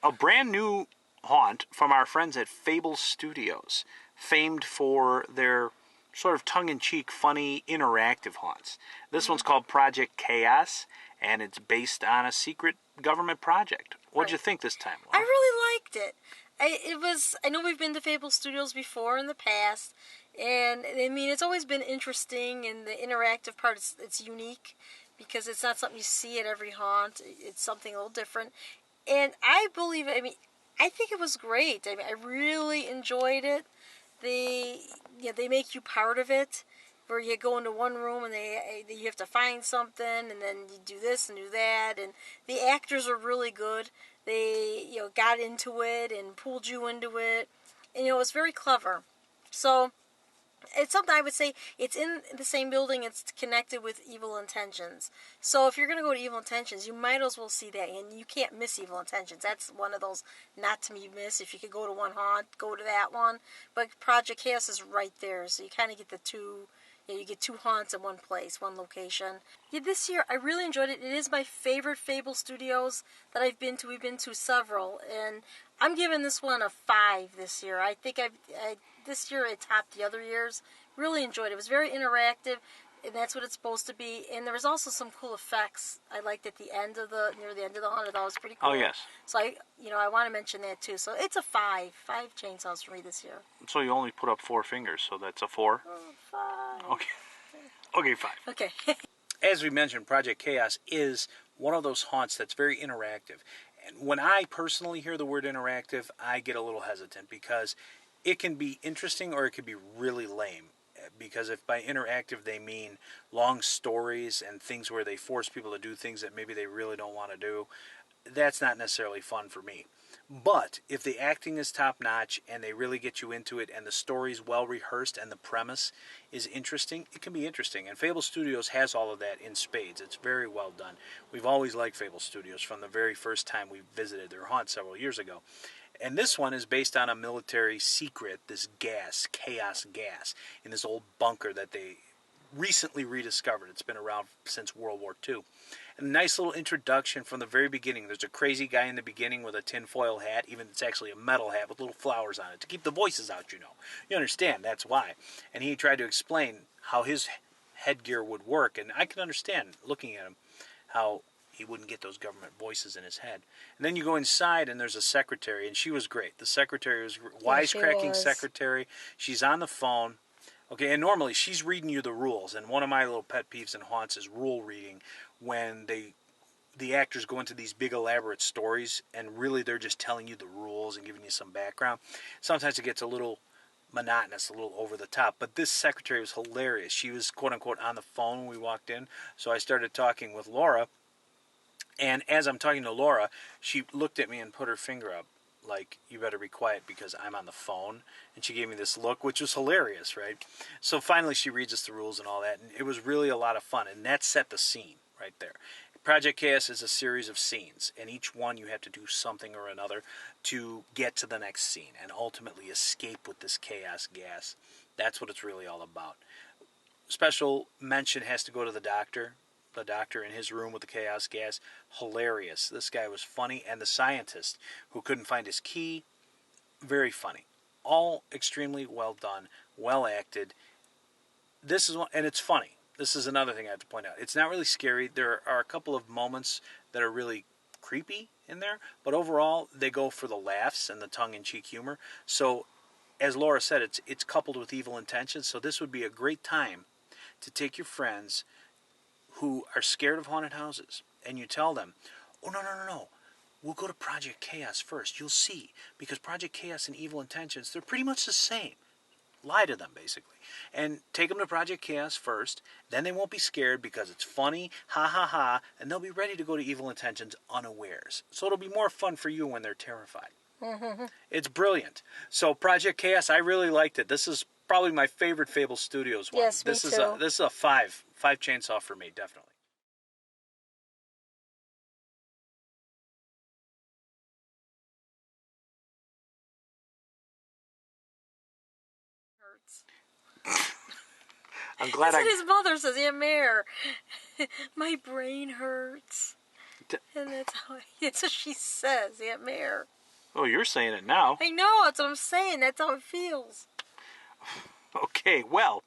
a brand new haunt from our friends at Fables Studios, famed for their sort of tongue-in-cheek, funny, interactive haunts. This one's called Project Chaos, and it's based on a secret government project. What'd you think this time, Laura? I really liked it. I know we've been to Fables Studios before in the past, and I mean it's always been interesting, and the interactive part it's unique because it's not something you see at every haunt. It's something a little different, and I think it was great. I mean, I really enjoyed it. They make you part of it, where you go into one room and you have to find something, and then you do this and do that, and the actors are really good. They got into it and pulled you into it, and it was very clever. So it's something I would say it's in the same building. It's connected with Evil Intentions. So if you're going to go to Evil Intentions, you might as well see that. And you can't miss Evil Intentions. That's one of those not to be missed. If you could go to one haunt, go to that one. But Project Chaos is right there. So you kind of get the two. You get two haunts in one place, one location. Yeah, this year I really enjoyed it. It is my favorite Fable Studios that I've been to. We've been to several, and I'm giving this one a 5 this year. I think this year it topped the other years. Really enjoyed it. It was very interactive, and that's what it's supposed to be. And there was also some cool effects I liked at the end of near the end of the hunt. That was pretty cool. Oh, yes. So I want to mention that too. So it's a 5 chainsaws for me this year. So you only put up 4 fingers, so that's a 4? 5. Okay. Okay, 5. Okay. As we mentioned, Project Chaos is one of those haunts that's very interactive. And when I personally hear the word interactive, I get a little hesitant because it can be interesting or it can be really lame. Because if by interactive they mean long stories and things where they force people to do things that maybe they really don't want to do, that's not necessarily fun for me. But if the acting is top-notch and they really get you into it and the story's well-rehearsed and the premise is interesting, it can be interesting. And Fable Studios has all of that in spades. It's very well done. We've always liked Fable Studios from the very first time we visited their haunt several years ago. And this one is based on a military secret, this gas, chaos gas, in this old bunker that they recently rediscovered. It's been around since World War II. And a nice little introduction from the very beginning. There's a crazy guy in the beginning with a tinfoil hat, even it's actually a metal hat with little flowers on it to keep the voices out, You understand, that's why. And he tried to explain how his headgear would work, and I can understand, looking at him, how he wouldn't get those government voices in his head. And then you go inside, and there's a secretary, and she was great. The secretary was wisecracking secretary. She's on the phone. Okay, and normally she's reading you the rules, and one of my little pet peeves in haunts is rule reading, when the actors go into these big elaborate stories, and really they're just telling you the rules and giving you some background. Sometimes it gets a little monotonous, a little over the top, but this secretary was hilarious. She was quote-unquote on the phone when we walked in, so I started talking with Laura, and as I'm talking to Laura, she looked at me and put her finger up, like, you better be quiet because I'm on the phone. And she gave me this look, which was hilarious, right? So finally she reads us the rules and all that, and it was really a lot of fun, and that set the scene right there. Project Chaos is a series of scenes, and each one you have to do something or another to get to the next scene and ultimately escape with this chaos gas. That's what it's really all about. Special mention has to go to the doctor. The doctor in his room with the chaos gas, hilarious. This guy was funny, and the scientist who couldn't find his key, very funny. All extremely well done, well acted. This is one, and it's funny. This is another thing I have to point out. It's not really scary. There are a couple of moments that are really creepy in there, but overall they go for the laughs and the tongue-in-cheek humor. So, as Laura said, it's coupled with Evil Intentions. So this would be a great time to take your friends who are scared of haunted houses, and you tell them, oh, no, we'll go to Project Chaos first. You'll see, because Project Chaos and Evil Intentions, they're pretty much the same. Lie to them, basically. And take them to Project Chaos first, then they won't be scared because it's funny, ha ha ha, and they'll be ready to go to Evil Intentions unawares. So it'll be more fun for you when they're terrified. It's brilliant. So Project Chaos, I really liked it. This is probably my favorite Fable Studios one. Yes, me too. This is a 5 chainsaw for me, definitely. I'm glad That's what his mother says. Yeah, Mare. My brain hurts. And that's what she says, Aunt Mare. Oh, you're saying it now. I know, that's what I'm saying. That's how it feels. Okay, well,